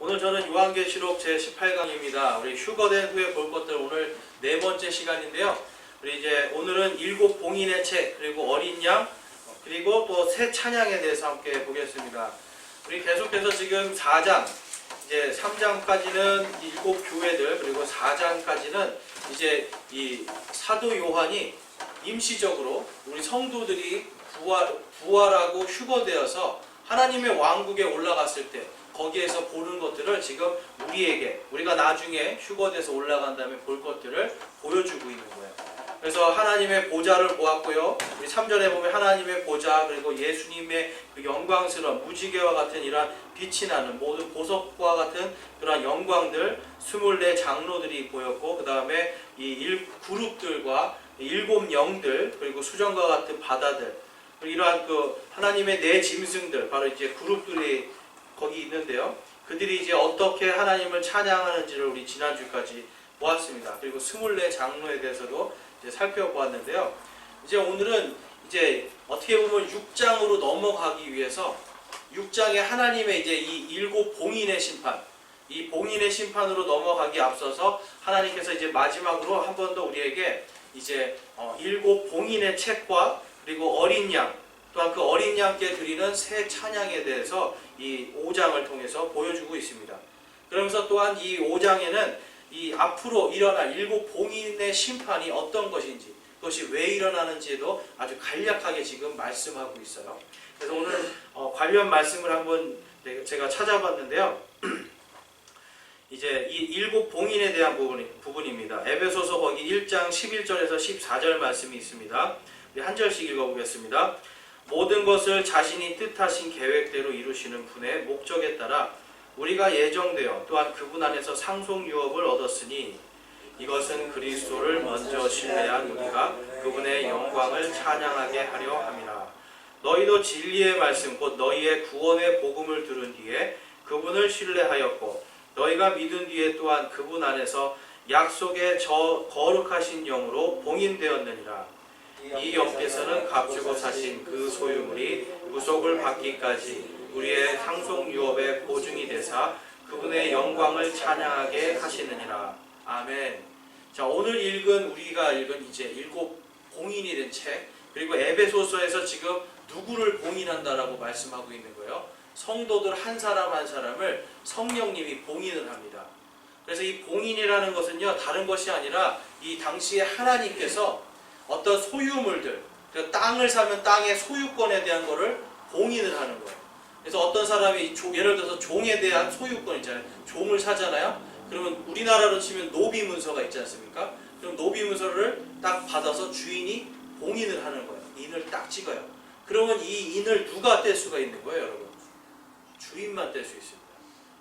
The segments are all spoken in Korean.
오늘 저는 요한계시록 제18강입니다. 우리 휴거된 후에 볼 것들 오늘 네 번째 시간인데요. 우리 이제 오늘은 일곱 봉인의 책, 그리고 어린 양, 그리고 또 새 찬양에 대해서 함께 보겠습니다. 우리 계속해서 지금 4장, 이제 3장까지는 일곱 교회들, 그리고 4장까지는 이제 이 사도 요한이 임시적으로 우리 성도들이 부활하고 휴거되어서 하나님의 왕국에 올라갔을 때 거기에서 보는 것들을 지금 우리가 나중에 휴거돼서 올라간 다음에 볼 것들을 보여주고 있는 거예요. 그래서 하나님의 보좌를 보았고요. 우리 3절에 보면 하나님의 보좌, 그리고 예수님의 그 영광스러운 무지개와 같은 이러한 빛이 나는 모든 보석과 같은 그러한 영광들 24 장로들이 보였고, 그 다음에 이 그룹들과 일곱 영들, 그리고 수정과 같은 바다들, 이러한 그 하나님의 네 짐승들, 바로 이제 그룹들이 거기 있는데요. 그들이 이제 어떻게 하나님을 찬양하는지를 우리 지난주까지 보았습니다. 그리고 24 장로에 대해서도 이제 살펴보았는데요. 이제 오늘은 이제 어떻게 보면 6장으로 넘어가기 위해서 6장에 하나님의 이제 이 일곱 봉인의 심판, 이 봉인의 심판으로 넘어가기 앞서서 하나님께서 이제 마지막으로 한 번 더 우리에게 이제 일곱 봉인의 책과 그리고 어린 양, 또한 그 어린 양께 드리는 새 찬양에 대해서 이 5장을 통해서 보여주고 있습니다. 그러면서 또한 이 5장에는 이 앞으로 일어날 일곱 봉인의 심판이 어떤 것인지, 그것이 왜 일어나는지에도 아주 간략하게 지금 말씀하고 있어요. 그래서 오늘 관련 말씀을 한번 제가 찾아봤는데요. 이제 이 일곱 봉인에 대한 부분입니다. 에베소서 거기 1장 11절에서 14절 말씀이 있습니다. 우리 한 절씩 읽어보겠습니다. 모든 것을 자신이 뜻하신 계획대로 이루시는 분의 목적에 따라 우리가 예정되어 또한 그분 안에서 상속 유업을 얻었으니 이것은 그리스도를 먼저 신뢰한 우리가 그분의 영광을 찬양하게 하려 함이라. 너희도 진리의 말씀 곧 너희의 구원의 복음을 들은 뒤에 그분을 신뢰하였고 너희가 믿은 뒤에 또한 그분 안에서 약속의 거룩하신 영으로 봉인되었느니라. 이 영께서는 값주고 사신 그 소유물이 구속을 받기까지 우리의 상속 유업의 보증이 되사 그분의 영광을 찬양하게 하시느니라. 아멘. 자, 오늘 우리가 읽은 이제 일곱 봉인이 된 책, 그리고 에베소서에서 지금 누구를 봉인한다라고 말씀하고 있는 거예요. 성도들 한 사람 한 사람을 성령님이 봉인을 합니다. 그래서 이 봉인이라는 것은요, 다른 것이 아니라 이 당시에 하나님께서 어떤 소유물들, 그러니까 땅을 사면 땅의 소유권에 대한 거를 봉인을 하는 거예요. 그래서 어떤 사람이 예를 들어서 종에 대한 소유권 있잖아요. 종을 사잖아요. 그러면 우리나라로 치면 노비 문서가 있지 않습니까? 그럼 노비 문서를 딱 받아서 주인이 봉인을 하는 거예요. 인을 딱 찍어요. 그러면 이 인을 누가 뗄 수가 있는 거예요, 여러분? 주인만 뗄 수 있습니다.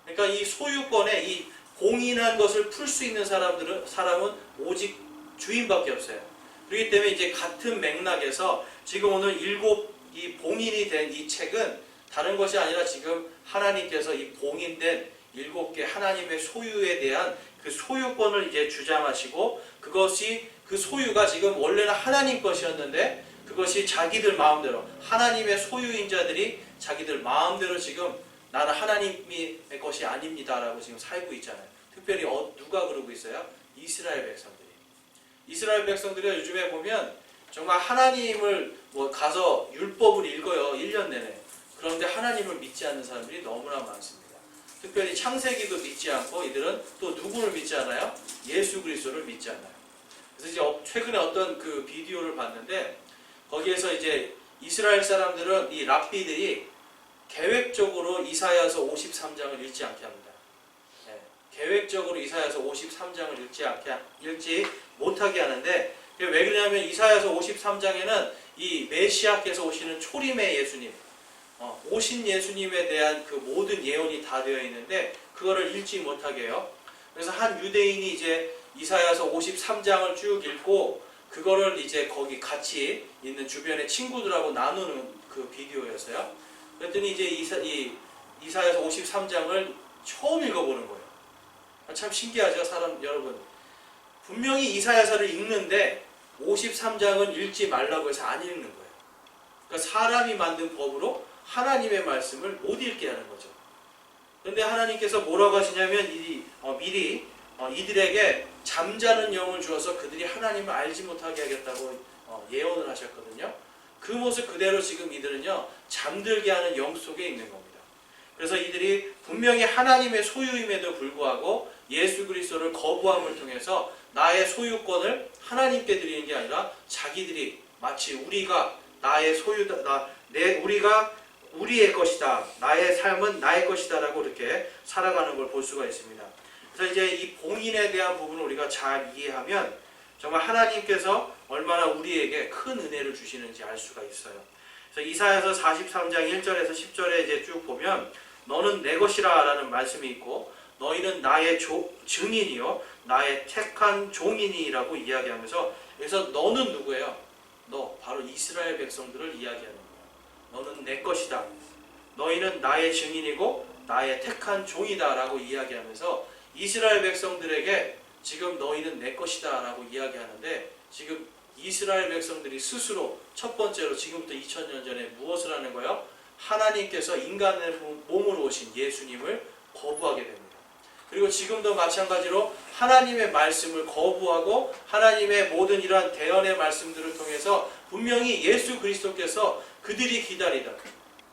그러니까 이 소유권에 이 봉인한 것을 풀 수 있는 사람은 오직 주인밖에 없어요. 그렇기 때문에 이제 같은 맥락에서 지금 오늘 이 봉인이 된 이 책은 다른 것이 아니라 지금 하나님께서 이 봉인된 7개 하나님의 소유에 대한 그 소유권을 이제 주장하시고, 그 소유가 지금 원래는 하나님 것이었는데 그것이 자기들 마음대로, 하나님의 소유인 자들이 자기들 마음대로 지금 나는 하나님의 것이 아닙니다라고 지금 살고 있잖아요. 특별히 누가 그러고 있어요? 이스라엘 백성들이. 이스라엘 백성들이 요즘에 보면 정말 하나님을 가서 율법을 읽어요. 1년 내내. 그런데 하나님을 믿지 않는 사람들이 너무나 많습니다. 특별히 창세기도 믿지 않고 이들은 또 누구를 믿지 않아요? 예수 그리스도를 믿지 않아요. 그래서 이제 최근에 어떤 그 비디오를 봤는데 거기에서 이제 이스라엘 사람들은 이 랍비들이 계획적으로 이사야서 53장을 읽지 않게 합니다. 계획적으로 이사야서 53장을 읽지 못하게 하는데, 왜 그러냐면 이사야서 53장에는 이 메시아께서 오시는 초림의 예수님, 오신 예수님에 대한 그 모든 예언이 다 되어 있는데 그거를 읽지 못하게 해요. 그래서 한 유대인이 이제 이사야서 53장을 쭉 읽고 그거를 이제 거기 같이 있는 주변의 친구들하고 나누는 그 비디오였어요. 그랬더니 이제 이사야서 53장을 처음 읽어보는 거예요. 참 신기하죠, 여러분. 분명히 이사야서를 읽는데 53장은 읽지 말라고 해서 안 읽는 거예요. 그러니까 사람이 만든 법으로 하나님의 말씀을 못 읽게 하는 거죠. 그런데 하나님께서 뭐라고 하시냐면 미리 이들에게 잠자는 영을 주어서 그들이 하나님을 알지 못하게 하겠다고 예언을 하셨거든요. 그 모습 그대로 지금 이들은요 잠들게 하는 영 속에 있는 겁니다. 그래서 이들이 분명히 하나님의 소유임에도 불구하고 예수 그리스도를 거부함을 통해서 나의 소유권을 하나님께 드리는 게 아니라 자기들이 마치 우리가 나의 소유다, 우리가 우리의 것이다, 나의 삶은 나의 것이다라고 이렇게 살아가는 걸 볼 수가 있습니다. 그래서 이제 이 봉인에 대한 부분을 우리가 잘 이해하면 정말 하나님께서 얼마나 우리에게 큰 은혜를 주시는지 알 수가 있어요. 그래서 이사야서 43장 1절에서 10절에 이제 쭉 보면 너는 내 것이라 라는 말씀이 있고 너희는 나의 증인이요 나의 택한 종인이라고 이야기하면서 그래서 너는 누구예요? 너 바로 이스라엘 백성들을 이야기하는 거예요. 너는 내 것이다. 너희는 나의 증인이고 나의 택한 종이다 라고 이야기하면서 이스라엘 백성들에게 지금 너희는 내 것이다 라고 이야기하는데 지금 이스라엘 백성들이 스스로 첫 번째로 지금부터 2000년 전에 무엇을 하는 거예요? 하나님께서 인간의 몸으로 오신 예수님을 거부하게 됩니다. 그리고 지금도 마찬가지로 하나님의 말씀을 거부하고 하나님의 모든 이러한 대언의 말씀들을 통해서 분명히 예수 그리스도께서 그들이 기다리던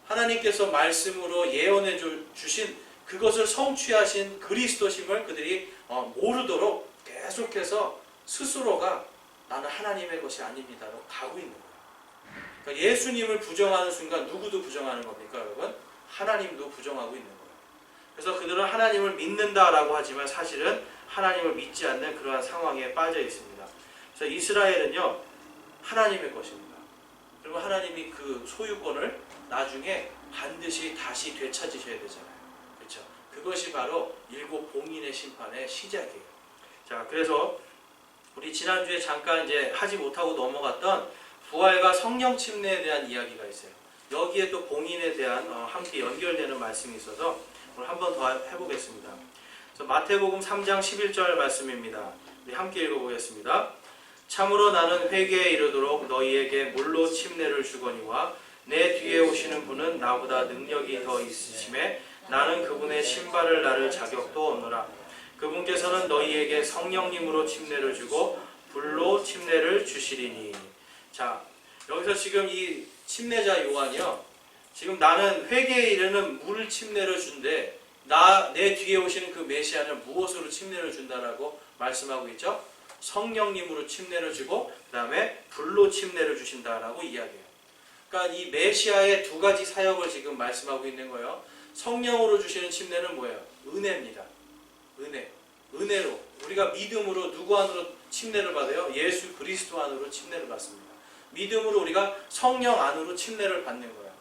하나님께서 말씀으로 예언해 주신 그것을 성취하신 그리스도심을 그들이 모르도록 계속해서 스스로가 나는 하나님의 것이 아닙니다로 가고 있는 거예요. 그러니까 예수님을 부정하는 순간 누구도 부정하는 겁니까, 여러분? 하나님도 부정하고 있는 거예요. 그래서 그들은 하나님을 믿는다라고 하지만 사실은 하나님을 믿지 않는 그러한 상황에 빠져 있습니다. 그래서 이스라엘은요 하나님의 것입니다. 그리고 하나님이 그 소유권을 나중에 반드시 다시 되찾으셔야 되잖아요. 그렇죠? 그것이 바로 일곱 봉인의 심판의 시작이에요. 자, 그래서 우리 지난주에 잠깐 이제 하지 못하고 넘어갔던 부활과 성령 침례에 대한 이야기가 있어요. 여기에 또 봉인에 대한 함께 연결되는 말씀이 있어서 오늘 한 번 더 해보겠습니다. 그래서 마태복음 3장 11절 말씀입니다. 우리 함께 읽어보겠습니다. 참으로 나는 회개에 이르도록 너희에게 물로 침례를 주거니와 내 뒤에 오시는 분은 나보다 능력이 더 있으심에 나는 그분의 신발을 나를 자격도 없노라. 그분께서는 너희에게 성령님으로 침례를 주고 불로 침례를 주시리니. 자, 여기서 지금 이 침례자 요한이요 지금 나는 회개에 이르는 물 침례를 준대 내 뒤에 오시는 그 메시아는 무엇으로 침례를 준다라고 말씀하고 있죠? 성령님으로 침례를 주고 그 다음에 불로 침례를 주신다라고 이야기해요. 그러니까 이 메시아의 두 가지 사역을 지금 말씀하고 있는 거예요. 성령으로 주시는 침례는 뭐예요? 은혜입니다. 은혜로 우리가 믿음으로 누구 안으로 침례를 받아요? 예수 그리스도 안으로 침례를 받습니다. 믿음으로 우리가 성령 안으로 침례를 받는 거예요.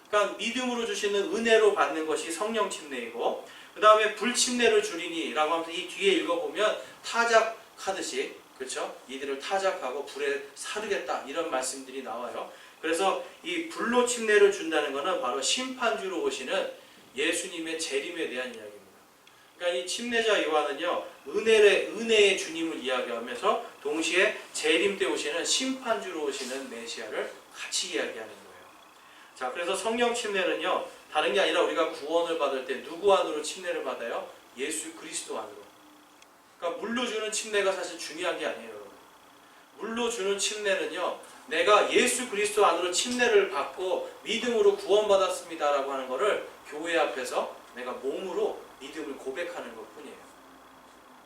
그러니까 믿음으로 주시는 은혜로 받는 것이 성령 침례이고 그 다음에 불 침례를 주리니 라고 하면서 이 뒤에 읽어보면 타작하듯이 그렇죠? 이들을 타작하고 불에 사르겠다 이런 말씀들이 나와요. 그래서 이 불로 침례를 준다는 것은 바로 심판주로 오시는 예수님의 재림에 대한 이야기입니다. 그러니까 이 침례자 요한은요 은혜의 주님을 이야기하면서 동시에 재림 때 오시는 심판주로 오시는 메시아를 같이 이야기하는 거예요. 자, 그래서 성령 침례는요 다른 게 아니라 우리가 구원을 받을 때 누구 안으로 침례를 받아요? 예수 그리스도 안으로. 그러니까 물로 주는 침례가 사실 중요한 게 아니에요. 여러분. 물로 주는 침례는요 내가 예수 그리스도 안으로 침례를 받고 믿음으로 구원받았습니다라고 하는 것을 교회 앞에서 내가 몸으로 믿음을 고백하는 것뿐이에요.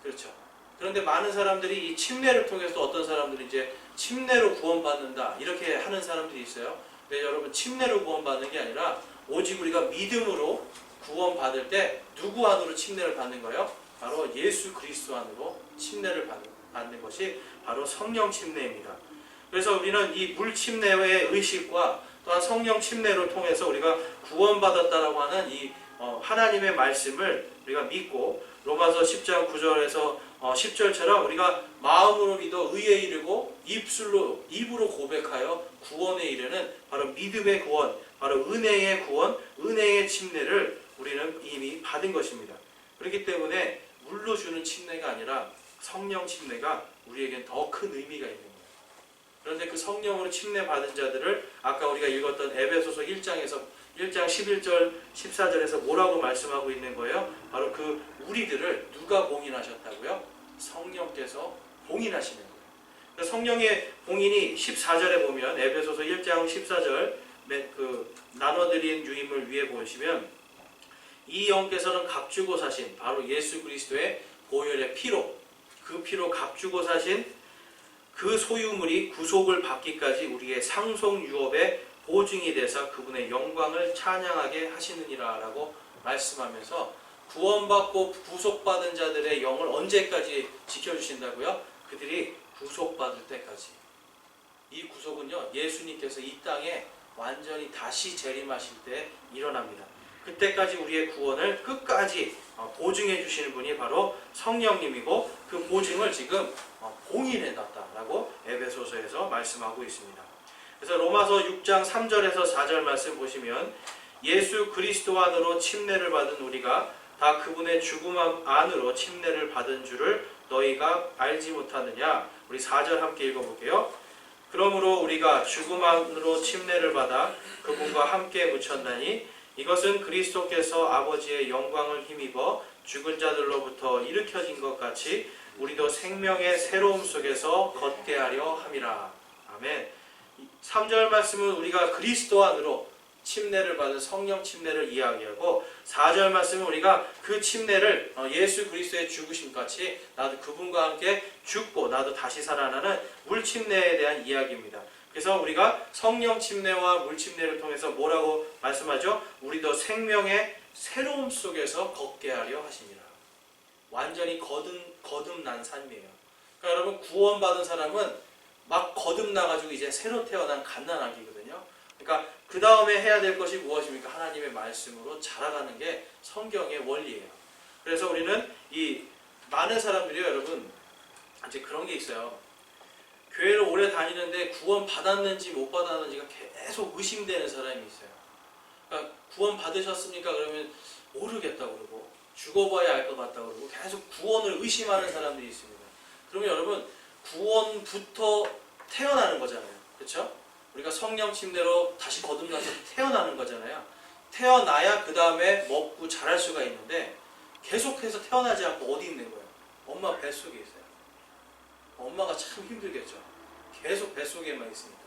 그렇죠? 그런데 많은 사람들이 이 침례를 통해서 어떤 사람들이 이제 침례로 구원받는다 이렇게 하는 사람들이 있어요. 근데 여러분 침례로 구원받는 게 아니라 오직 우리가 믿음으로 구원받을 때 누구 안으로 침례를 받는 거예요? 바로 예수 그리스도 안으로 침례를 받는 것이 바로 성령 침례입니다. 그래서 우리는 이 물 침례의 의식과 또한 성령 침례를 통해서 우리가 구원받았다라고 하는 이 하나님의 말씀을 우리가 믿고 로마서 10장 9절에서 10절처럼 우리가 마음으로 믿어 의에 이르고 입으로 고백하여 구원에 이르는 바로 믿음의 구원, 바로 은혜의 구원, 은혜의 침례를 우리는 이미 받은 것입니다. 그렇기 때문에 물로 주는 침례가 아니라 성령 침례가 우리에겐 더 큰 의미가 있는 거예요. 그런데 그 성령으로 침례 받은 자들을 아까 우리가 읽었던 에베소서 1장에서 1장 11절 14절에서 뭐라고 말씀하고 있는 거예요? 바로 그 우리들을 누가 봉인하셨다고요? 성령께서 봉인하시는 거예요. 그러니까 성령의 봉인이 14절에 보면 에베소서 1장 14절 그 나눠드린 유임을 위해 보시면 이 영께서는 값주고 사신 바로 예수 그리스도의 보혈의 피로 그 피로 값주고 사신 그 소유물이 구속을 받기까지 우리의 상속 유업의 보증이 되사 그분의 영광을 찬양하게 하시느니라 라고 말씀하면서 구원받고 구속받은 자들의 영을 언제까지 지켜주신다고요? 그들이 구속받을 때까지. 이 구속은요 예수님께서 이 땅에 완전히 다시 재림하실 때 일어납니다. 그때까지 우리의 구원을 끝까지 보증해 주시는 분이 바로 성령님이고 그 보증을 지금 봉인해 놨다라고 에베소서에서 말씀하고 있습니다. 그래서 로마서 6장 3절에서 4절 말씀 보시면 예수 그리스도 안으로 침례를 받은 우리가 다 그분의 죽음 안으로 침례를 받은 줄을 너희가 알지 못하느냐. 우리 4절 함께 읽어볼게요. 그러므로 우리가 죽음 안으로 침례를 받아 그분과 함께 묻혔나니 이것은 그리스도께서 아버지의 영광을 힘입어 죽은 자들로부터 일으켜진 것 같이 우리도 생명의 새로움 속에서 걷게 하려 함이라. 아멘. 3절 말씀은 우리가 그리스도 안으로 침례를 받은 성령 침례를 이야기하고 4절 말씀은 우리가 그 침례를 예수 그리스도의 죽으심 같이 나도 그분과 함께 죽고 나도 다시 살아나는 물 침례에 대한 이야기입니다. 그래서 우리가 성령 침례와 물 침례를 통해서 뭐라고 말씀하죠? 우리도 생명의 새로움 속에서 걷게 하려 하십니다. 완전히 거듭난 삶이에요. 그러니까 여러분 구원받은 사람은 막 거듭나가지고 이제 새로 태어난 갓난아기거든요. 그러니까 그 다음에 해야 될 것이 무엇입니까? 하나님의 말씀으로 자라가는 게 성경의 원리예요. 그래서 우리는 이 많은 사람들이 여러분 이제 그런 게 있어요. 교회를 오래 다니는데 구원 받았는지 못 받았는지가 계속 의심되는 사람이 있어요. 그러니까 구원 받으셨습니까? 그러면 모르겠다고 그러고 죽어봐야 알 것 같다고 그러고 계속 구원을 의심하는 사람들이 있습니다. 그러면 여러분 구원부터 태어나는 거잖아요. 그렇죠? 우리가 성령 침례로 다시 거듭나서 태어나는 거잖아요. 태어나야 그 다음에 먹고 자랄 수가 있는데 계속해서 태어나지 않고 어디 있는 거예요? 엄마 뱃속에 있어요. 엄마가 참 힘들겠죠. 계속 뱃속에만 있으니까.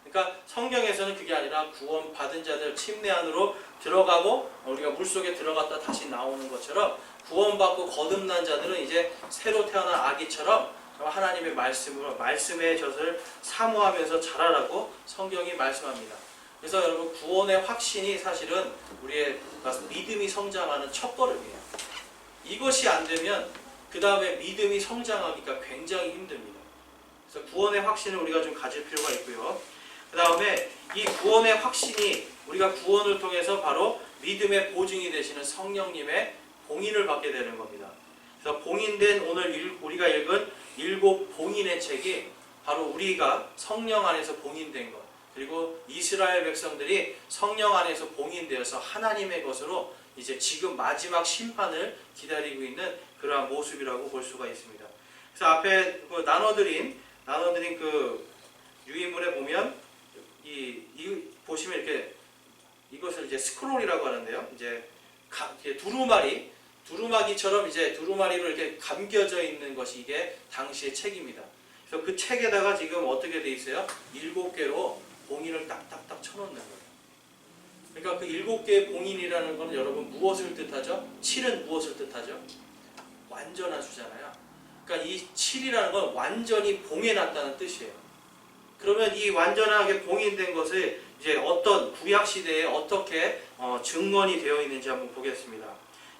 그러니까 성경에서는 그게 아니라 구원 받은 자들 침례 안으로 들어가고 우리가 물속에 들어갔다 다시 나오는 것처럼 구원받고 거듭난 자들은 이제 새로 태어난 아기처럼 하나님의 말씀으로 말씀의 젖을 사모하면서 자라라고 성경이 말씀합니다. 그래서 여러분 구원의 확신이 사실은 우리의 믿음이 성장하는 첫걸음이에요. 이것이 안 되면 그 다음에 믿음이 성장하기가 굉장히 힘듭니다. 그래서 구원의 확신을 우리가 좀 가질 필요가 있고요. 그 다음에 이 구원의 확신이 우리가 구원을 통해서 바로 믿음의 보증이 되시는 성령님의 봉인을 받게 되는 겁니다. 그래서 봉인된 오늘 우리가 읽은 7 봉인의 책이 바로 우리가 성령 안에서 봉인된 것, 그리고 이스라엘 백성들이 성령 안에서 봉인되어서 하나님의 것으로 이제 지금 마지막 심판을 기다리고 있는 그러한 모습이라고 볼 수가 있습니다. 그래서 앞에 나눠드린 그 유인물에 보면 보시면 이렇게 이것을 이제 스크롤이라고 하는데요. 이제 두루마기처럼 이제 두루마리로 이렇게 감겨져 있는 것이 이게 당시의 책입니다. 그래서 그 책에다가 지금 어떻게 돼 있어요? 7개로 봉인을 딱딱딱 쳐놓는 거예요. 그러니까 그 7개의 봉인이라는 것은 여러분 무엇을 뜻하죠? 7은 무엇을 뜻하죠? 완전한 수잖아요. 그러니까 이 7이라는 건 완전히 봉해놨다는 뜻이에요. 그러면 이 완전하게 봉인된 것을 이제 어떤 구약 시대에 어떻게 증언이 되어 있는지 한번 보겠습니다.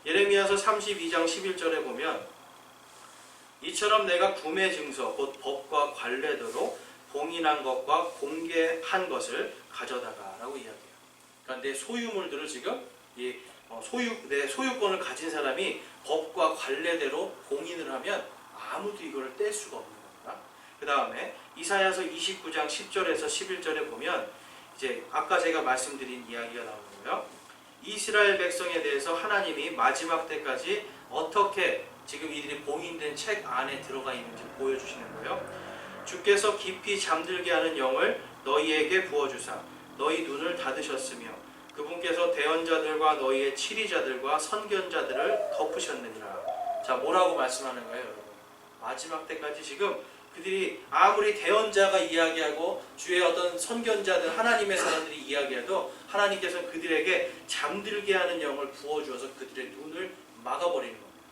예레미야서 32장 11절에 보면 이처럼 내가 구매 증서 곧 법과 관례대로 봉인한 것과 공개한 것을 가져다가라고 이야기해요. 그러니까 내 소유물들을 지금 내 소유권을 가진 사람이 법과 관례대로 봉인을 하면 아무도 이걸 뗄 수가 없는 겁니다. 그 다음에 이사야서 29장 10절에서 11절에 보면 이제 아까 제가 말씀드린 이야기가 나오는 거예요. 이스라엘 백성에 대해서 하나님이 마지막 때까지 어떻게 지금 이들이 봉인된 책 안에 들어가 있는지 보여주시는 거예요. 주께서 깊이 잠들게 하는 영을 너희에게 부어주사 너희 눈을 닫으셨으며 그분께서 대언자들과 너희의 치리자들과 선견자들을 덮으셨느니라. 자, 뭐라고 말씀하는 거예요, 여러분? 마지막 때까지 지금 그들이 아무리 대언자가 이야기하고 주의 어떤 선견자들 하나님의 사람들이 이야기해도 하나님께서 그들에게 잠들게 하는 영을 부어주어서 그들의 눈을 막아버리는 겁니다.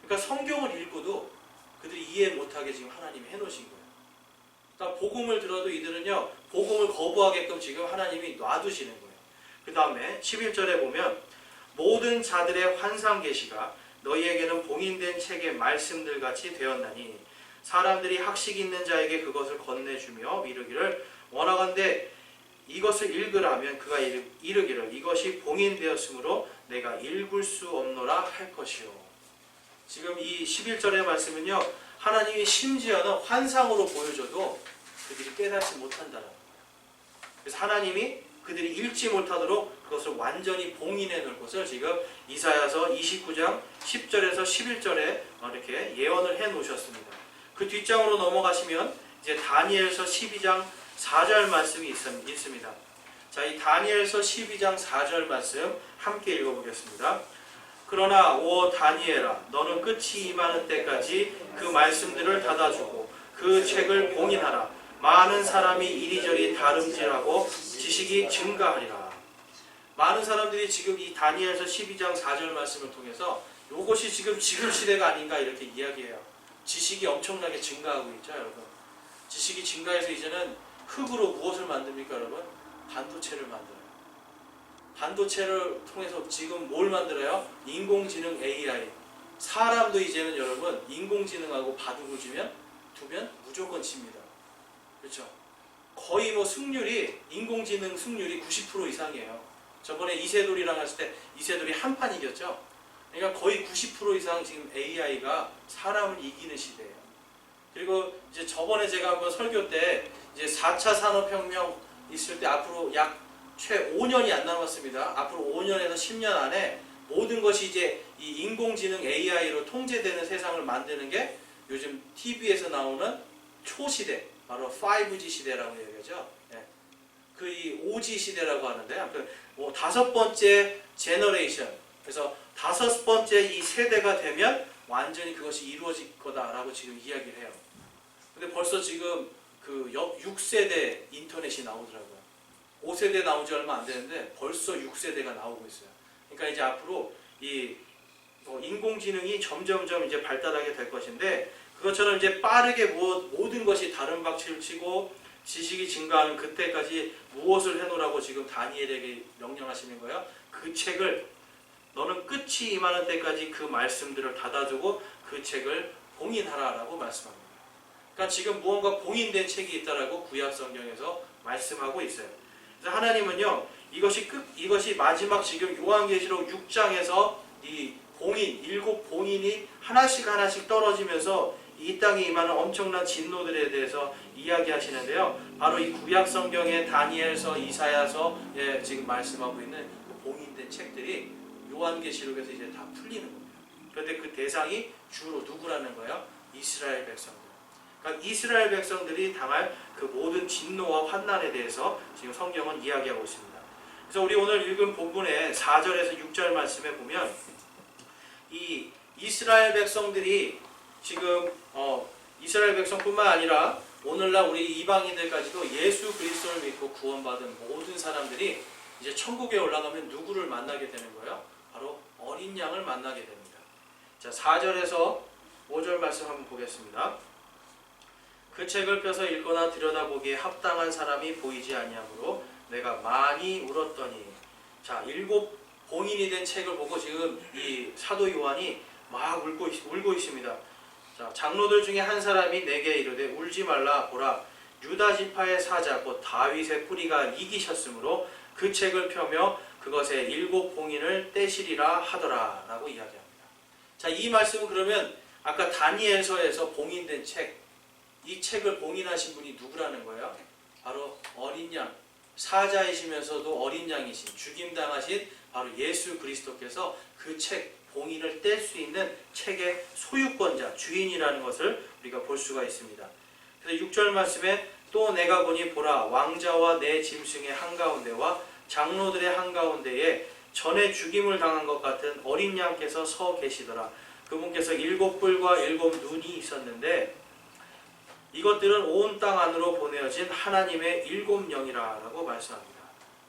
그러니까 성경을 읽고도 그들이 이해 못하게 지금 하나님이 해놓으신 거예요. 그러니까 복음을 들어도 이들은요, 복음을 거부하게끔 지금 하나님이 놔두시는 거예요. 그 다음에 11절에 보면 모든 자들의 환상 계시가 너희에게는 봉인된 책의 말씀들 같이 되었나니 사람들이 학식 있는 자에게 그것을 건네주며 이르기를 원하건대 이것을 읽으라면 그가 이르기를 이것이 봉인되었으므로 내가 읽을 수 없노라 할 것이요. 지금 이 11절의 말씀은요, 하나님이 심지어는 환상으로 보여줘도 그들이 깨닫지 못한다는 거예요. 그래서 하나님이 그들이 읽지 못하도록 그것을 완전히 봉인해 놓을 것을 지금 이사야서 29장 10절에서 11절에 이렇게 예언을 해 놓으셨습니다. 그 뒷장으로 넘어가시면 이제 다니엘서 12장 4절 말씀이 있습니다. 자, 이 다니엘서 12장 4절 말씀 함께 읽어보겠습니다. 그러나 오 다니엘아, 너는 끝이 임하는 때까지 그 말씀들을 닫아주고 그 책을 봉인하라. 많은 사람이 이리저리 다름질하고 지식이 증가하리라. 많은 사람들이 지금 이 다니엘서 12장 4절 말씀을 통해서 이것이 지금 시대가 아닌가 이렇게 이야기해요. 지식이 엄청나게 증가하고 있죠, 여러분. 지식이 증가해서 이제는 흙으로 무엇을 만듭니까, 여러분? 반도체를 만들어요. 반도체를 통해서 지금 뭘 만들어요? 인공지능 AI. 사람도 이제는 여러분 인공지능하고 바둑을 두면 무조건 집니다. 그렇죠? 거의 뭐 승률이 인공지능 승률이 90% 이상이에요. 저번에 이세돌이랑 했을 때 이세돌이 한 판 이겼죠. 그러니까 거의 90% 이상 지금 AI가 사람을 이기는 시대예요. 그리고 이제 저번에 제가 한번 설교 때 이제 4차 산업혁명 있을 때 앞으로 최 5년이 안 남았습니다. 앞으로 5년에서 10년 안에 모든 것이 이제 이 인공지능 AI로 통제되는 세상을 만드는 게 요즘 TV에서 나오는 초시대, 바로 5G 시대라고 얘기하죠. 네. 그 이 5G 시대라고 하는데, 아무튼 뭐 5번째 제너레이션, 그래서 5번째 이 세대가 되면 완전히 그것이 이루어질 거다라고 지금 이야기를 해요. 근데 벌써 지금 그 6세대 인터넷이 나오더라고요. 5세대 나온 지 얼마 안 되는데 벌써 6세대가 나오고 있어요. 그러니까 이제 앞으로 이 인공지능이 점점점 이제 발달하게 될 것인데, 그것처럼 이제 빠르게 모든 것이 다른 박치를 치고 지식이 증가하는 그때까지 무엇을 해놓으라고 지금 다니엘에게 명령하시는 거예요? 그 책을 너는 끝이 임하는 때까지 그 말씀들을 닫아두고 그 책을 봉인하라라고 말씀합니다. 그러니까 지금 무언가 봉인된 책이 있다라고 구약 성경에서 말씀하고 있어요. 그래서 하나님은요, 이것이 마지막 지금 요한계시록 6장에서 이 봉인, 7 봉인이 하나씩 떨어지면서 이 땅에 임하는 엄청난 진노들에 대해서 이야기하시는데요. 바로 이 구약 성경의 다니엘서, 이사야서에 지금 말씀하고 있는 그 봉인된 책들이 요한계시록에서 이제 다 풀리는 겁니다. 그런데 그 대상이 주로 누구라는 거예요? 이스라엘 백성들. 그러니까 이스라엘 백성들이 당할 그 모든 진노와 환난에 대해서 지금 성경은 이야기하고 있습니다. 그래서 우리 오늘 읽은 본문의 4절에서 6절 말씀에 보면 이 이스라엘 백성들이 지금 이스라엘 백성뿐만 아니라 오늘날 우리 이방인들까지도 예수 그리스도를 믿고 구원받은 모든 사람들이 이제 천국에 올라가면 누구를 만나게 되는 거예요? 바로 어린 양을 만나게 됩니다. 자, 4절에서 5절 말씀 한번 보겠습니다. 그 책을 펴서 읽거나 들여다보기에 합당한 사람이 보이지 아니하므로 내가 많이 울었더니. 자, 7 봉인이 된 책을 보고 지금 이 사도 요한이 막 울고 있습니다. 자, 장로들 중에 한 사람이 내게 이르되 울지 말라. 보라, 유다 지파의 사자 곧 다윗의 뿌리가 이기셨으므로 그 책을 펴며 그것의 7 봉인을 떼시리라 하더라 라고 이야기합니다. 자, 이 말씀은 그러면 아까 다니엘서에서 봉인된 책, 이 책을 봉인하신 분이 누구라는 거예요? 바로 어린 양, 사자이시면서도 어린 양이신, 죽임당하신 바로 예수 그리스도께서 그 책 봉인을 뗄 수 있는 책의 소유권자, 주인이라는 것을 우리가 볼 수가 있습니다. 그래서 6절 말씀에 또 내가 보니 보라, 왕자와 내 짐승의 한가운데와 장로들의 한가운데에 전에 죽임을 당한 것 같은 어린 양께서 서 계시더라. 그분께서 7뿔과 7눈이 있었는데 이것들은 온 땅 안으로 보내어진 하나님의 7영이라 라고 말씀합니다.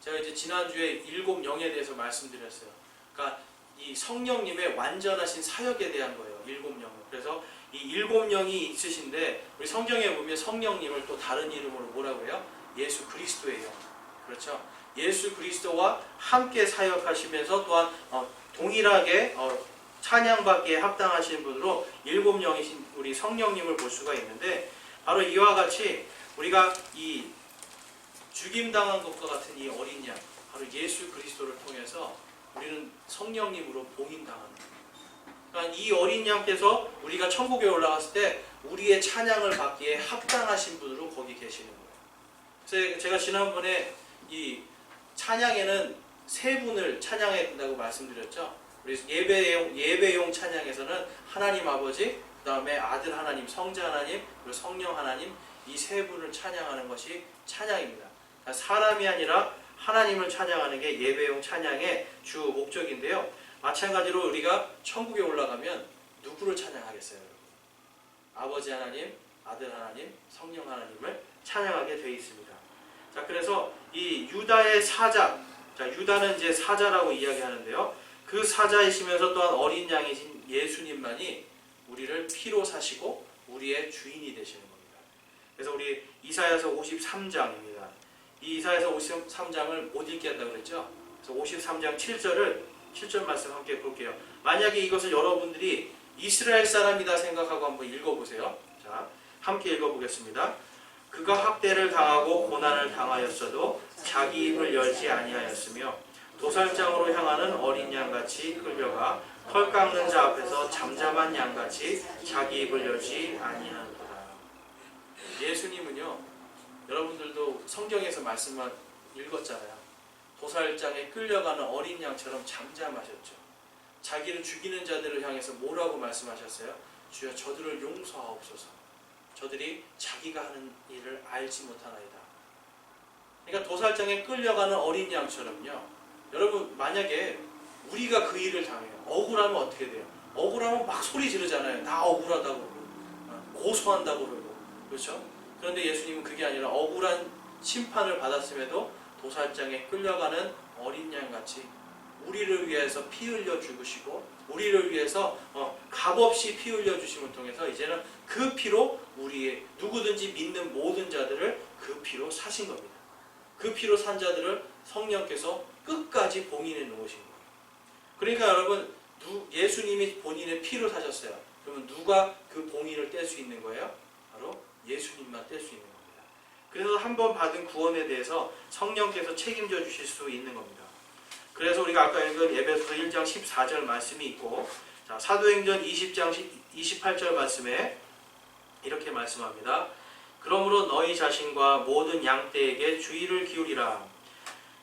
제가 이제 지난주에 7영에 대해서 말씀드렸어요. 그러니까 이 성령님의 완전하신 사역에 대한 거예요. 7영은. 그래서 이 7영이 있으신데 우리 성경에 보면 성령님을 또 다른 이름으로 뭐라고 해요? 예수 그리스도의 영. 그렇죠? 예수 그리스도와 함께 사역하시면서 또한 동일하게 찬양받기에 합당하신 분으로 7영이신 우리 성령님을 볼 수가 있는데 바로 이와 같이 우리가 이 죽임당한 것과 같은 이 어린 양 바로 예수 그리스도를 통해서 우리는 성령님으로 봉인당하는 거예요. 그러니까 이 어린 양께서 우리가 천국에 올라갔을 때 우리의 찬양을 받기에 합당하신 분으로 거기 계시는 거예요. 그래서 제가 지난번에 이 찬양에는 세 분을 찬양해야 된다고 말씀드렸죠. 우리 예배용 찬양에서는 하나님 아버지, 그 다음에 아들 하나님, 성자 하나님, 그리고 성령 하나님 이 세 분을 찬양하는 것이 찬양입니다. 그러니까 사람이 아니라 하나님을 찬양하는 게 예배용 찬양의 주 목적인데요. 마찬가지로 우리가 천국에 올라가면 누구를 찬양하겠어요? 아버지 하나님, 아들 하나님, 성령 하나님을 찬양하게 되어 있습니다. 자, 그래서 이 유다의 사자, 자, 유다는 이제 사자라고 이야기하는데요. 그 사자이시면서 또한 어린 양이신 예수님만이 우리를 피로 사시고 우리의 주인이 되시는 겁니다. 그래서 우리 이사야서 53장입니다. 이 이사야서 53장을 못 읽게 한다고 그랬죠. 그래서 53장 7절 말씀 함께 볼게요. 만약에 이것을 여러분들이 이스라엘 사람이다 생각하고 한번 읽어보세요. 자, 함께 읽어보겠습니다. 그가 학대를 당하고 고난을 당하였어도 자기 입을 열지 아니하였으며 도살장으로 향하는 어린 양같이 끌려가 털 깎는 자 앞에서 잠잠한 양같이 자기 입을 열지 아니하는도다. 예수님은요, 여러분들도 성경에서 말씀만 읽었잖아요. 도살장에 끌려가는 어린 양처럼 잠잠하셨죠. 자기를 죽이는 자들을 향해서 뭐라고 말씀하셨어요? 주여 저들을 용서하옵소서. 저들이 자기가 하는 일을 알지 못하나이다. 그러니까 도살장에 끌려가는 어린 양처럼요. 여러분 만약에 우리가 그 일을 당해요. 억울하면 어떻게 돼요? 억울하면 막 소리 지르잖아요. 나 억울하다고 그러고 고소한다고 그러고 그렇죠? 그런데 예수님은 그게 아니라 억울한 심판을 받았음에도 도살장에 끌려가는 어린 양같이 우리를 위해서 피 흘려 죽으시고 우리를 위해서 값없이 피 흘려 주심을 통해서 이제는 그 피로 우리의 누구든지 믿는 모든 자들을 그 피로 사신 겁니다. 그 피로 산 자들을 성령께서 끝까지 봉인해 놓으신 거예요. 그러니까 여러분 예수님이 본인의 피로 사셨어요. 그러면 누가 그 봉인을 뗄 수 있는 거예요? 바로 예수님만 뗄 수 있는 겁니다. 그래서 한 번 받은 구원에 대해서 성령께서 책임져 주실 수 있는 겁니다. 그래서 우리가 아까 읽은 에베소서 1장 14절 말씀이 있고 자, 사도행전 20장 28절 말씀에 이렇게 말씀합니다. 그러므로 너희 자신과 모든 양떼에게 주의를 기울이라.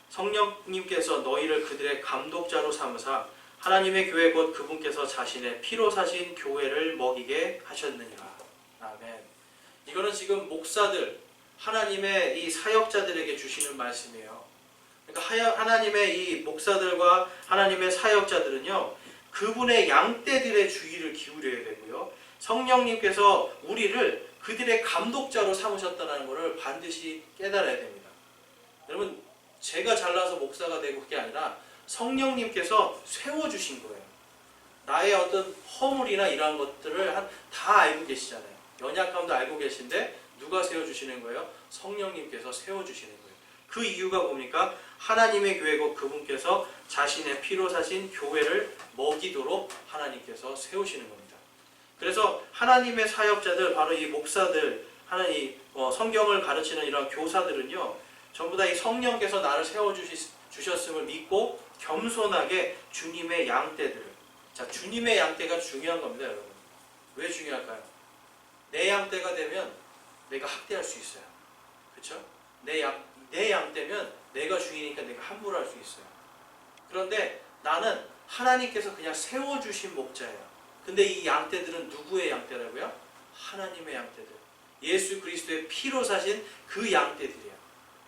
성령님께서 너희를 그들의 감독자로 삼으사 하나님의 교회 곧 그분께서 자신의 피로 사신 교회를 먹이게 하셨느니라. 아멘. 이거는 지금 목사들, 하나님의 이 사역자들에게 주시는 말씀이에요. 그러니까 하나님의 이 목사들과 하나님의 사역자들은요, 그분의 양떼들의 주의를 기울여야 되고요. 성령님께서 우리를 그들의 감독자로 삼으셨다는 것을 반드시 깨달아야 됩니다. 여러분, 제가 잘나서 목사가 되고 그게 아니라 성령님께서 세워주신 거예요. 나의 어떤 허물이나 이러한 것들을 다 알고 계시잖아요. 연약함도 알고 계신데 누가 세워주시는 거예요? 성령님께서 세워주시는 거예요. 그 이유가 뭡니까? 하나님의 교회고 그분께서 자신의 피로 사신 교회를 먹이도록 하나님께서 세우시는 겁니다. 그래서 하나님의 사역자들, 바로 이 목사들, 하나님 성경을 가르치는 이런 교사들은요, 전부 다 이 성령께서 나를 세워주셨음을 믿고 겸손하게 주님의 양떼들을, 자, 주님의 양떼가 중요한 겁니다, 여러분. 왜 중요할까요? 내 양떼가 되면 내가 학대할 수 있어요. 그렇죠? 내 양떼면 내가 주인이니까 내가 함부로 할 수 있어요. 그런데 나는 하나님께서 그냥 세워주신 목자예요. 근데 이 양떼들은 누구의 양떼라고요? 하나님의 양떼들. 예수 그리스도의 피로 사신 그 양떼들이에요.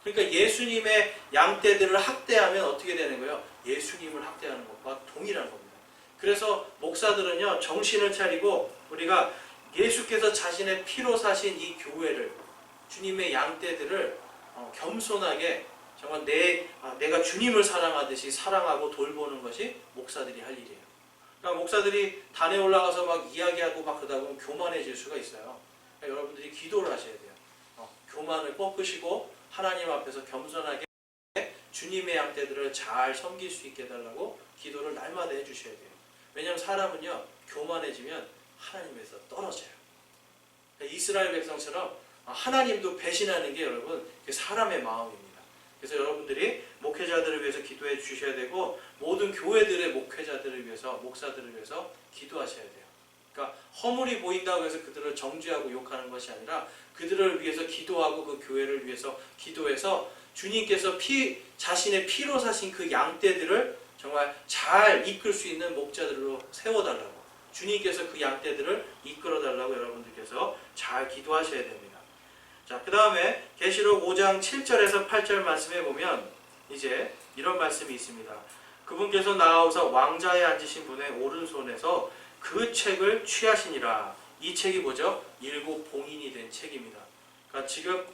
그러니까 예수님의 양떼들을 학대하면 어떻게 되는 거예요? 예수님을 학대하는 것과 동일한 겁니다. 그래서 목사들은요, 정신을 차리고 우리가 예수께서 자신의 피로 사신 이 교회를, 주님의 양떼들을 겸손하게 정말 내가 주님을 사랑하듯이 사랑하고 돌보는 것이 목사들이 할 일이에요. 그러니까 목사들이 단에 올라가서 막 이야기하고 막 그러다 보면 교만해질 수가 있어요. 그러니까 여러분들이 기도를 하셔야 돼요. 교만을 꺾으시고 하나님 앞에서 겸손하게 주님의 양떼들을 잘 섬길 수 있게 해달라고 기도를 날마다 해주셔야 돼요. 왜냐하면 사람은요, 교만해지면 하나님에서 떨어져요. 그러니까 이스라엘 백성처럼 하나님도 배신하는 게 여러분 사람의 마음입니다. 그래서 여러분들이 목회자들을 위해서 기도해 주셔야 되고 모든 교회들의 목회자들을 위해서, 목사들을 위해서 기도하셔야 돼요. 그러니까 허물이 보인다고 해서 그들을 정죄하고 욕하는 것이 아니라 그들을 위해서 기도하고 그 교회를 위해서 기도해서 주님께서 자신의 피로 사신 그 양떼들을 정말 잘 이끌 수 있는 목자들로 세워달라고, 주님께서 그 양떼들을 이끌어달라고 여러분들께서 잘 기도하셔야 됩니다. 자, 그 다음에 계시록 5장 7절에서 8절 말씀에 보면 이제 이런 말씀이 있습니다. 그분께서 나아오사 왕자에 앉으신 분의 오른손에서 그 책을 취하시니라. 이 책이 뭐죠? 7 봉인이 된 책입니다. 그러니까 지금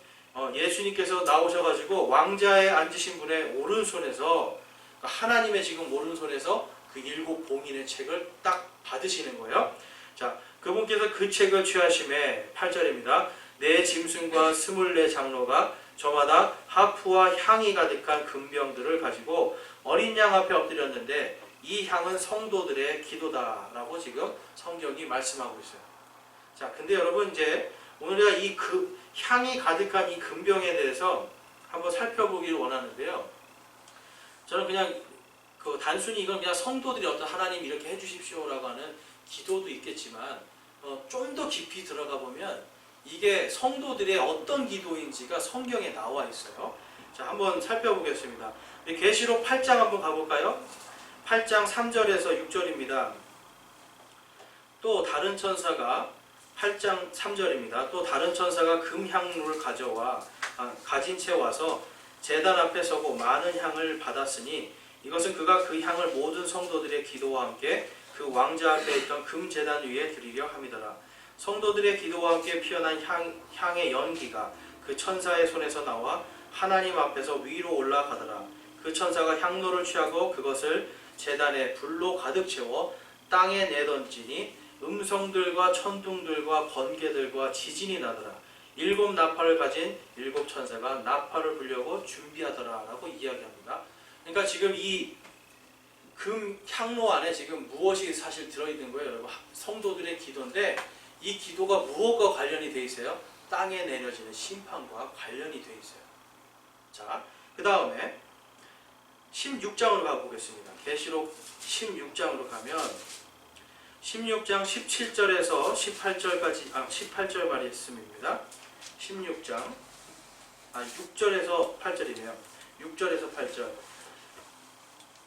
예수님께서 나오셔가지고 왕자에 앉으신 분의 오른손에서, 하나님의 지금 오른손에서 그 7 봉인의 책을 딱 받으시는 거예요. 자, 그분께서 그 책을 취하심에 8절입니다. 내 짐승과 24 장로가 저마다 하프와 향이 가득한 금병들을 가지고 어린 양 앞에 엎드렸는데 이 향은 성도들의 기도다라고 지금 성경이 말씀하고 있어요. 자, 근데 여러분 이제 오늘 우리가 이 향이 가득한 이 금병에 대해서 한번 살펴보기를 원하는데요. 저는 그냥 단순히 이건 그냥 성도들이 어떤 하나님 이렇게 해주십시오라고 하는 기도도 있겠지만 좀 더 깊이 들어가 보면 이게 성도들의 어떤 기도인지가 성경에 나와 있어요. 자, 한번 살펴보겠습니다. 계시록 8장 한번 가볼까요? 8장 3절에서 6절입니다. 또 다른 천사가 8장 3절입니다. 또 다른 천사가 금향로를 가진 채 와서 제단 앞에 서고 많은 향을 받았으니 이것은 그가 그 향을 모든 성도들의 기도와 함께 그 왕자 앞에 있던 금제단 위에 드리려 함이더라. 성도들의 기도와 함께 피어난 향의 연기가 그 천사의 손에서 나와 하나님 앞에서 위로 올라가더라. 그 천사가 향로를 취하고 그것을 제단에 불로 가득 채워 땅에 내던지니 음성들과 천둥들과 번개들과 지진이 나더라. 7 나팔을 가진 7 천사가 나팔을 불려고 준비하더라 라고 이야기합니다. 그러니까 지금 이 금 향로 안에 지금 무엇이 사실 들어있는 거예요, 여러분? 성도들의 기도인데 이 기도가 무엇과 관련이 돼 있어요? 땅에 내려지는 심판과 관련이 돼 있어요. 자, 그 다음에 16장으로 가보겠습니다. 계시록 16장으로 가면 16장 17절에서 18절까지 18절 말씀입니다. 16장 6절에서 8절이네요. 6절에서 8절.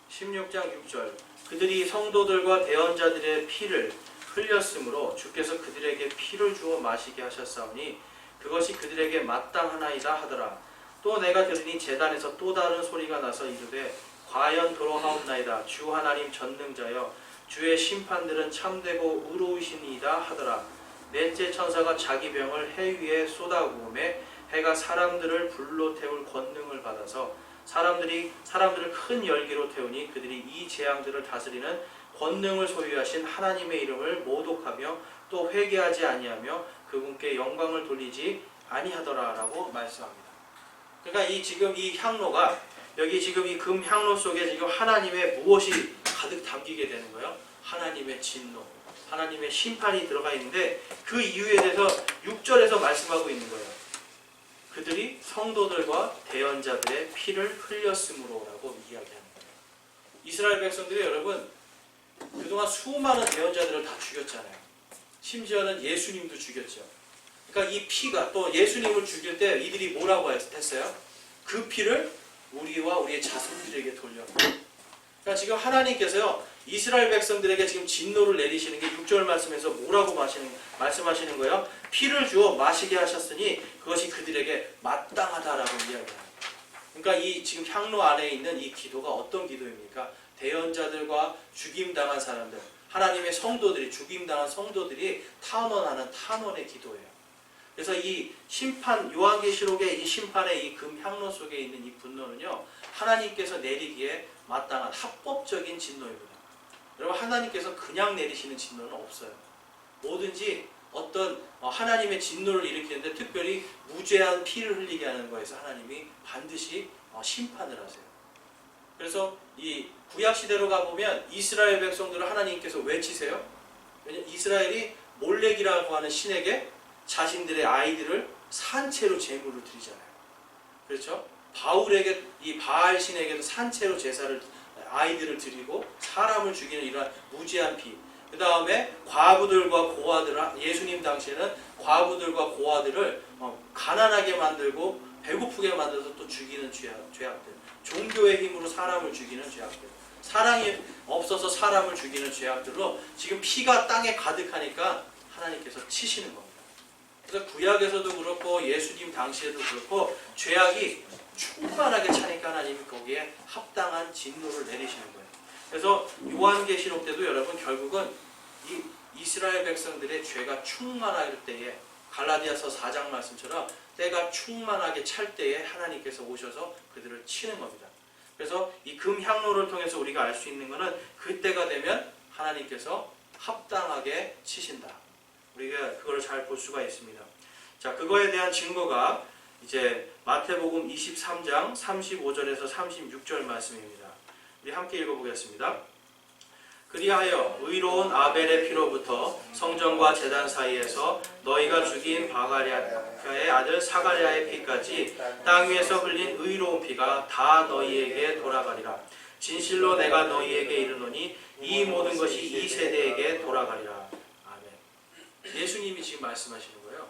16장 6절. 그들이 성도들과 대언자들의 피를 흘렸으므로 주께서 그들에게 피를 주어 마시게 하셨사오니 그것이 그들에게 마땅하나이다 하더라. 또 내가 들으니 제단에서 또 다른 소리가 나서 이르되 과연 그러하옵나이다. 주 하나님 전능자여 주의 심판들은 참되고 의로우시니이다 하더라. 넷째 천사가 자기 병을 해 위에 쏟아부음에 해가 사람들을 불로 태울 권능을 받아서 사람들을 큰 열기로 태우니 그들이 이 재앙들을 다스리는 권능을 소유하신 하나님의 이름을 모독하며 또 회개하지 아니하며 그분께 영광을 돌리지 아니하더라라고 말씀합니다. 그러니까 지금 이 향로가 여기 지금 이 금 향로 속에 지금 하나님의 무엇이 가득 담기게 되는 거예요? 하나님의 진노, 하나님의 심판이 들어가 있는데 그 이유에 대해서 6절에서 말씀하고 있는 거예요. 그들이 성도들과 대언자들의 피를 흘렸으므로라고 이야기하는 거예요. 이스라엘 백성들이 여러분 그동안 수많은 대언자들을 다 죽였잖아요. 심지어는 예수님도 죽였죠. 그러니까 이 피가 또 예수님을 죽일 때 이들이 뭐라고 했어요? 그 피를 우리와 우리의 자손들에게 돌려. 그러니까 지금 하나님께서요 이스라엘 백성들에게 지금 진노를 내리시는 게 6절 말씀에서 뭐라고 말씀하시는 거예요? 피를 주어 마시게 하셨으니 그것이 그들에게 마땅하다라고 이야기합니다. 그러니까 이 지금 향로 안에 있는 이 기도가 어떤 기도입니까? 대언자들과 죽임당한 사람들, 하나님의 성도들이, 죽임당한 성도들이 탄원하는 탄원의 기도예요. 그래서 이 심판, 요한계시록의 이 심판의 이 금향로 속에 있는 이 분노는요, 하나님께서 내리기에 마땅한 합법적인 진노입니다. 여러분, 하나님께서 그냥 내리시는 진노는 없어요. 뭐든지 어떤 하나님의 진노를 일으키는데, 특별히 무죄한 피를 흘리게 하는 거에서 하나님이 반드시 심판을 하세요. 그래서 이 구약시대로 가보면 이스라엘 백성들을 하나님께서 왜 치세요? 왜냐하면 이스라엘이 몰렉이라고 하는 신에게 자신들의 아이들을 산채로 제물을 드리잖아요. 그렇죠? 바울에게, 이 바알 신에게도 산채로 제사를, 아이들을 드리고 사람을 죽이는 이러한 무지한 피. 그 다음에 과부들과 고아들, 예수님 당시에는 과부들과 고아들을 가난하게 만들고 배고프게 만들어서 또 죽이는 죄악들. 종교의 힘으로 사람을 죽이는 죄악들. 사랑이 없어서 사람을 죽이는 죄악들로 지금 피가 땅에 가득하니까 하나님께서 치시는 겁니다. 그래서 구약에서도 그렇고 예수님 당시에도 그렇고 죄악이 충만하게 차니까 하나님이 거기에 합당한 진노를 내리시는 거예요. 그래서 요한계시록 때도 여러분 결국은 이 이스라엘 백성들의 죄가 충만할 때에, 갈라디아서 4장 말씀처럼 때가 충만하게 찰 때에 하나님께서 오셔서 그들을 치는 겁니다. 그래서 이 금향로를 통해서 우리가 알 수 있는 것은 그때가 되면 하나님께서 합당하게 치신다. 우리가 그걸 잘 볼 수가 있습니다. 자, 그거에 대한 증거가 이제 마태복음 23장 35절에서 36절 말씀입니다. 우리 함께 읽어보겠습니다. 그리하여 의로운 아벨의 피로부터 성전과 제단 사이에서 너희가 죽인 바가랴의 아들 사가랴의 피까지 땅 위에서 흘린 의로운 피가 다 너희에게 돌아가리라. 진실로 내가 너희에게 이르노니 이 모든 것이 이 세대에게 돌아가리라. 아멘. 예수님이 지금 말씀하시는 거예요.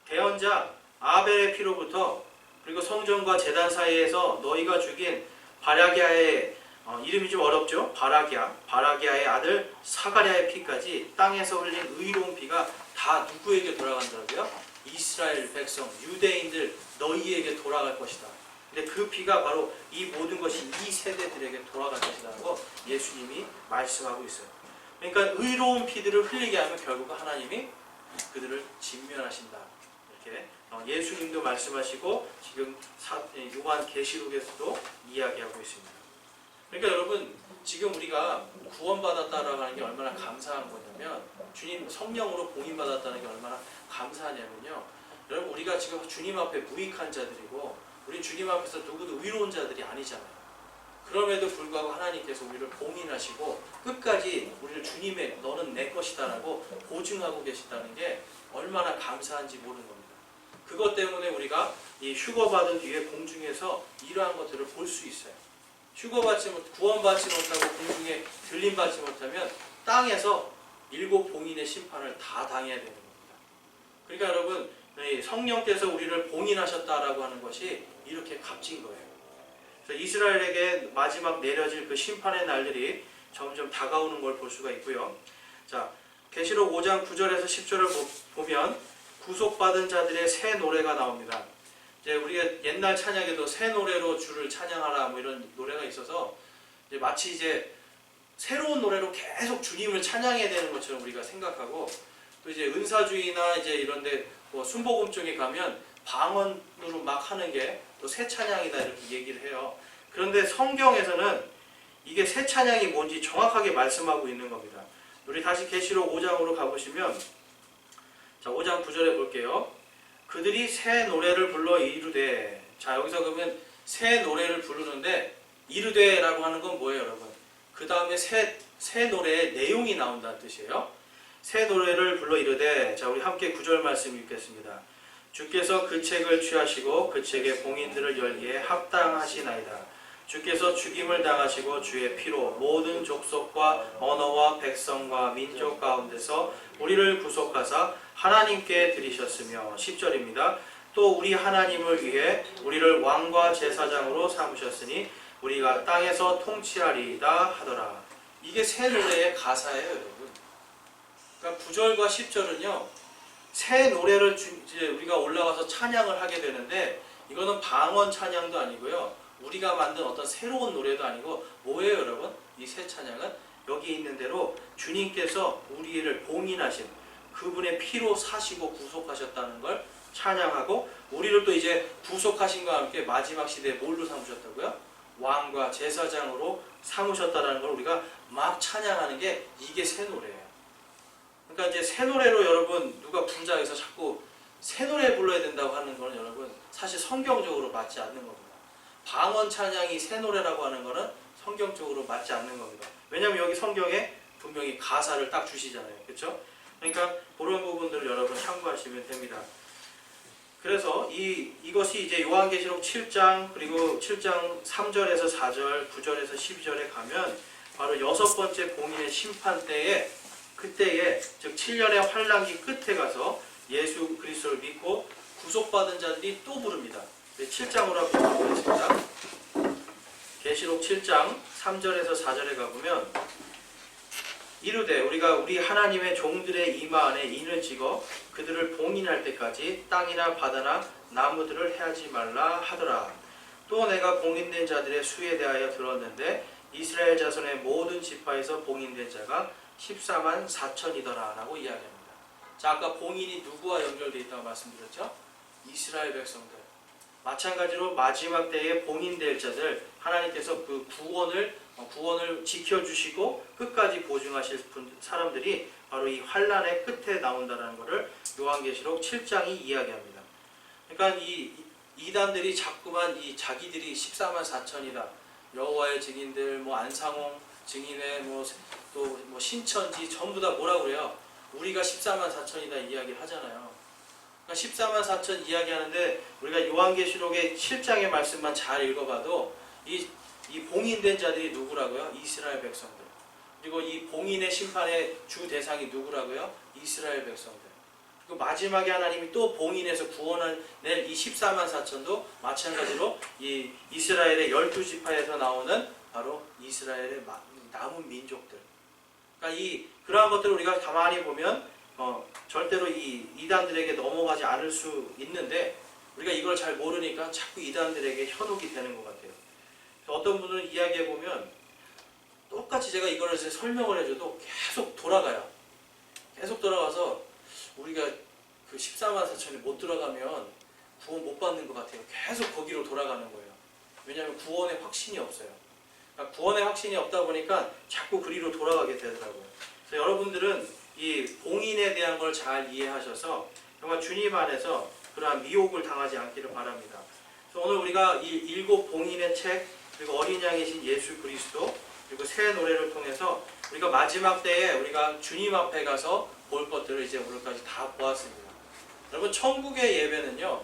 대언자 아벨의 피로부터, 그리고 성전과 제단 사이에서 너희가 죽인 바라기아의 이름이 좀 어렵죠? 바라기아의 아들 사가랴의 피까지 땅에서 흘린 의로운 피가 다 누구에게 돌아간다고요? 이스라엘 백성, 유대인들 너희에게 돌아갈 것이다. 근데 그 피가 바로 이 모든 것이 이 세대들에게 돌아갈 것이라고 예수님이 말씀하고 있어요. 그러니까 의로운 피들을 흘리게 하면 결국 하나님이 그들을 진멸하신다. 이렇게 예수님도 말씀하시고 지금 요한계시록에서도 이야기하고 있습니다. 그러니까 여러분, 지금 우리가 구원받았다라고 하는 게 얼마나 감사한 거냐면, 주님 성령으로 봉인받았다는 게 얼마나 감사하냐면요, 여러분, 우리가 지금 주님 앞에 무익한 자들이고 우리 주님 앞에서 누구도 의로운 자들이 아니잖아요. 그럼에도 불구하고 하나님께서 우리를 봉인하시고 끝까지 우리를 주님의 너는 내 것이다 라고 보증하고 계시다는 게 얼마나 감사한지 모르는 겁니다. 그것 때문에 우리가 이 휴거받은 뒤에 공중에서 이러한 것들을 볼 수 있어요. 구원받지 못하고 공중에 들림받지 못하면 땅에서 7 봉인의 심판을 다 당해야 되는 겁니다. 그러니까 여러분, 성령께서 우리를 봉인하셨다라고 하는 것이 이렇게 값진 거예요. 그래서 이스라엘에게 마지막 내려질 그 심판의 날들이 점점 다가오는 걸 볼 수가 있고요. 자, 계시록 5장 9절에서 10절을 보면 구속받은 자들의 새 노래가 나옵니다. 이제 우리가 옛날 찬양에도 새 노래로 주를 찬양하라 뭐 이런 노래가 있어서 이제 마치 이제 새로운 노래로 계속 주님을 찬양해야 되는 것처럼 우리가 생각하고, 또 이제 은사주의나 이제 이런데 뭐 순복음쪽에 가면 방언으로 막 하는 게 또 새 찬양이다 이렇게 얘기를 해요. 그런데 성경에서는 이게 새 찬양이 뭔지 정확하게 말씀하고 있는 겁니다. 우리 다시 계시록 5장으로 가보시면, 자, 5장 9절에 볼게요. 그들이 새 노래를 불러 이르되, 자, 여기서 그러면 새 노래를 부르는데 이르되라고 하는 건 뭐예요, 여러분? 그 다음에 새 노래의 내용이 나온다는 뜻이에요. 새 노래를 불러 이르되, 자, 우리 함께 9절 말씀 읽겠습니다. 주께서 그 책을 취하시고 그 책의 봉인들을 열기에 합당하시나이다. 주께서 죽임을 당하시고 주의 피로 모든 족속과 언어와 백성과 민족 가운데서 우리를 구속하사 하나님께 드리셨으며, 10절입니다. 또 우리 하나님을 위해 우리를 왕과 제사장으로 삼으셨으니 우리가 땅에서 통치하리이다 하더라. 이게 새 노래의 가사예요, 여러분. 그러니까 9절과 10절은요, 새 노래를 이제 우리가 올라가서 찬양을 하게 되는데, 이거는 방언 찬양도 아니고요. 우리가 만든 어떤 새로운 노래도 아니고 뭐예요, 여러분? 이 새 찬양은 여기 있는 대로 주님께서 우리를 봉인하신 그분의 피로 사시고 구속하셨다는 걸 찬양하고, 우리를 또 이제 구속하신 것과 함께 마지막 시대에 뭘로 삼으셨다고요? 왕과 제사장으로 삼으셨다는 걸 우리가 막 찬양하는 게 이게 새 노래예요. 그러니까 이제 새 노래로 여러분 누가 부르자 해서 자꾸 새 노래 불러야 된다고 하는 거는 여러분 사실 성경적으로 맞지 않는 겁니다. 방언 찬양이 새 노래라고 하는 거는 성경적으로 맞지 않는 겁니다. 왜냐하면 여기 성경에 분명히 가사를 딱 주시잖아요. 그렇죠? 그러니까 그런 부분들을 여러분 참고하시면 됩니다. 그래서 이것이 이제 요한계시록 7장 그리고 7장 3절에서 4절, 9절에서 12절에 가면 바로 여섯 번째 봉인의 심판 때에, 그때에 즉 7년의 환란기 끝에 가서 예수 그리스도를 믿고 구속받은 자들이 또 부릅니다. 7장으로 한번 보겠습니다. 계시록 7장 3절에서 4절에 가보면 이르되 우리가 우리 하나님의 종들의 이마 안에 인을 찍어 그들을 봉인할 때까지 땅이나 바다나 나무들을 해하지 말라 하더라. 또 내가 봉인된 자들의 수에 대하여 들었는데 이스라엘 자손의 모든 지파에서 봉인된 자가 14만 4천이더라 라고 이야기합니다. 자, 아까 봉인이 누구와 연결되어 있다고 말씀드렸죠? 이스라엘 백성들. 마찬가지로 마지막 때에 봉인될 자들, 하나님께서 그 구원을 지켜주시고 끝까지 보증하실 사람들이 바로 이 환란의 끝에 나온다는 것을 요한계시록 7장이 이야기합니다. 그러니까 이 이단들이 자꾸만 이 자기들이 14만 4천이다, 여호와의 증인들, 뭐 안상홍 증인의 또 신천지 전부 다 뭐라 그래요? 우리가 14만 4천이다 이야기를 하잖아요. 그러니까 14만 4천 이야기하는데 우리가 요한계시록의 7장의 말씀만 잘 읽어봐도 이 봉인된 자들이 누구라고요? 이스라엘 백성들. 그리고 이 봉인의 심판의 주 대상이 누구라고요? 이스라엘 백성들. 그리고 마지막에 하나님이 또 봉인해서 구원을 낼 이 14만 4천도 마찬가지로 이 이스라엘의 12지파에서 나오는 바로 이스라엘의 남은 민족들. 그러니까 그러한 것들을 우리가 가만히 보면 절대로 이 이단들에게 넘어가지 않을 수 있는데 우리가 이걸 잘 모르니까 자꾸 이단들에게 현혹이 되는 것 같아요. 어떤 분들은 이야기해 보면 똑같이 제가 이거를 설명을 해줘도 계속 돌아가요. 계속 돌아가서 우리가 그 14만 4천이 못 들어가면 구원 못 받는 것 같아요. 계속 거기로 돌아가는 거예요. 왜냐하면 구원의 확신이 없어요. 그러니까 구원의 확신이 없다 보니까 자꾸 그리로 돌아가게 되더라고요. 그래서 여러분들은 이 봉인에 대한 걸 잘 이해하셔서 정말 주님 안에서 그러한 미혹을 당하지 않기를 바랍니다. 그래서 오늘 우리가 이 7 봉인의 책, 그리고 어린 양이신 예수 그리스도, 그리고 새 노래를 통해서 우리가 마지막 때에 우리가 주님 앞에 가서 볼 것들을 이제 오늘까지 다 보았습니다. 여러분, 천국의 예배는요,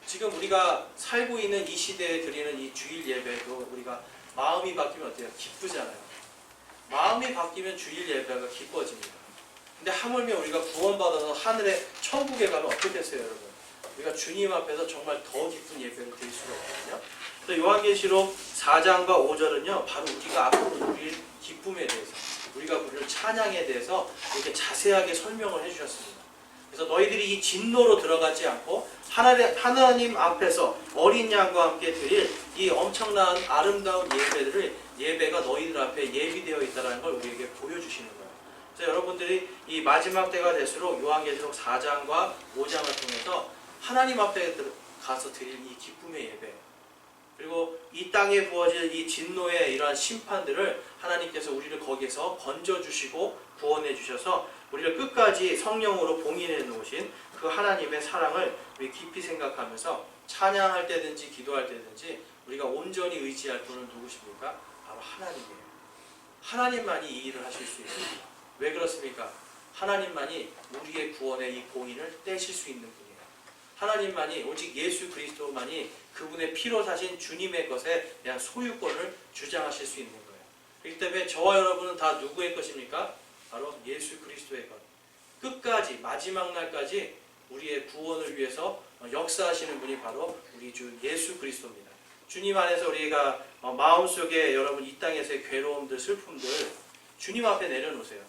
지금 우리가 살고 있는 이 시대에 드리는 이 주일 예배도 우리가 마음이 바뀌면 어때요? 기쁘잖아요. 마음이 바뀌면 주일 예배가 기뻐집니다. 근데 하물며 우리가 구원받아서 하늘의 천국에 가면 어떻겠어요, 여러분? 우리가 주님 앞에서 정말 더 기쁜 예배를 드릴 수가 있거든요. 그래서 요한계시록 4장과 5절은요, 바로 우리가 앞으로 누릴 기쁨에 대해서, 우리가 부를 찬양에 대해서 이렇게 자세하게 설명을 해주셨습니다. 그래서 너희들이 이 진노로 들어가지 않고 하나님 앞에서 어린 양과 함께 드릴 이 엄청난 아름다운 예배가 너희들 앞에 예비되어 있다는 걸 우리에게 보여주시는 거예요. 그래서 여러분들이 이 마지막 때가 될수록 요한계시록 4장과 5장을 통해서 하나님 앞에 가서 드릴 이 기쁨의 예배, 그리고 이 땅에 부어질 이 진노의 이러한 심판들을 하나님께서 우리를 거기에서 건져주시고 구원해 주셔서 우리를 끝까지 성령으로 봉인해 놓으신 그 하나님의 사랑을 우리 깊이 생각하면서 찬양할 때든지 기도할 때든지 우리가 온전히 의지할 분은 누구십니까? 바로 하나님이에요. 하나님만이 이 일을 하실 수 있습니다. 왜 그렇습니까? 하나님만이 우리의 구원의 이 봉인을 떼실 수 있는 분이에요. 하나님만이, 오직 예수 그리스도만이 그분의 피로 사신 주님의 것에 대한 소유권을 주장하실 수 있는 거예요. 그렇기 때문에 저와 여러분은 다 누구의 것입니까? 바로 예수 그리스도의 것. 끝까지, 마지막 날까지 우리의 구원을 위해서 역사하시는 분이 바로 우리 주 예수 그리스도입니다. 주님 안에서 우리가 마음속에 여러분 이 땅에서의 괴로움들, 슬픔들 주님 앞에 내려놓으세요.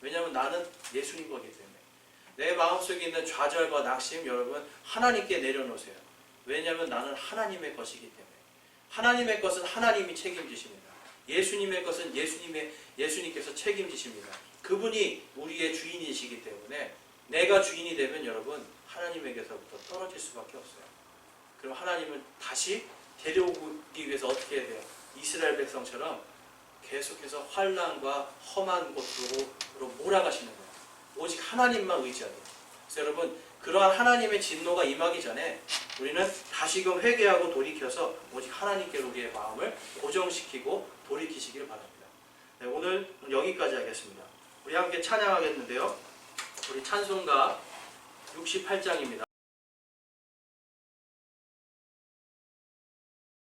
왜냐하면 나는 예수님 거기 때문에. 내 마음속에 있는 좌절과 낙심 여러분 하나님께 내려놓으세요. 왜냐하면 나는 하나님의 것이기 때문에. 하나님의 것은 하나님이 책임지십니다. 예수님의 것은 예수님께서 책임지십니다. 그분이 우리의 주인이시기 때문에 내가 주인이 되면 여러분 하나님에게서부터 떨어질 수밖에 없어요. 그럼 하나님은 다시 데려오기 위해서 어떻게 해야 돼요? 이스라엘 백성처럼 계속해서 환난과 험한 곳으로 몰아가시는 거예요. 오직 하나님만 의지하게. 그래서 여러분 그러한 하나님의 진노가 임하기 전에 우리는 다시금 회개하고 돌이켜서 오직 하나님께로 우리의 마음을 고정시키고 돌이키시길 바랍니다. 네, 오늘 여기까지 하겠습니다. 우리 함께 찬양하겠는데요. 우리 찬송가 68장입니다.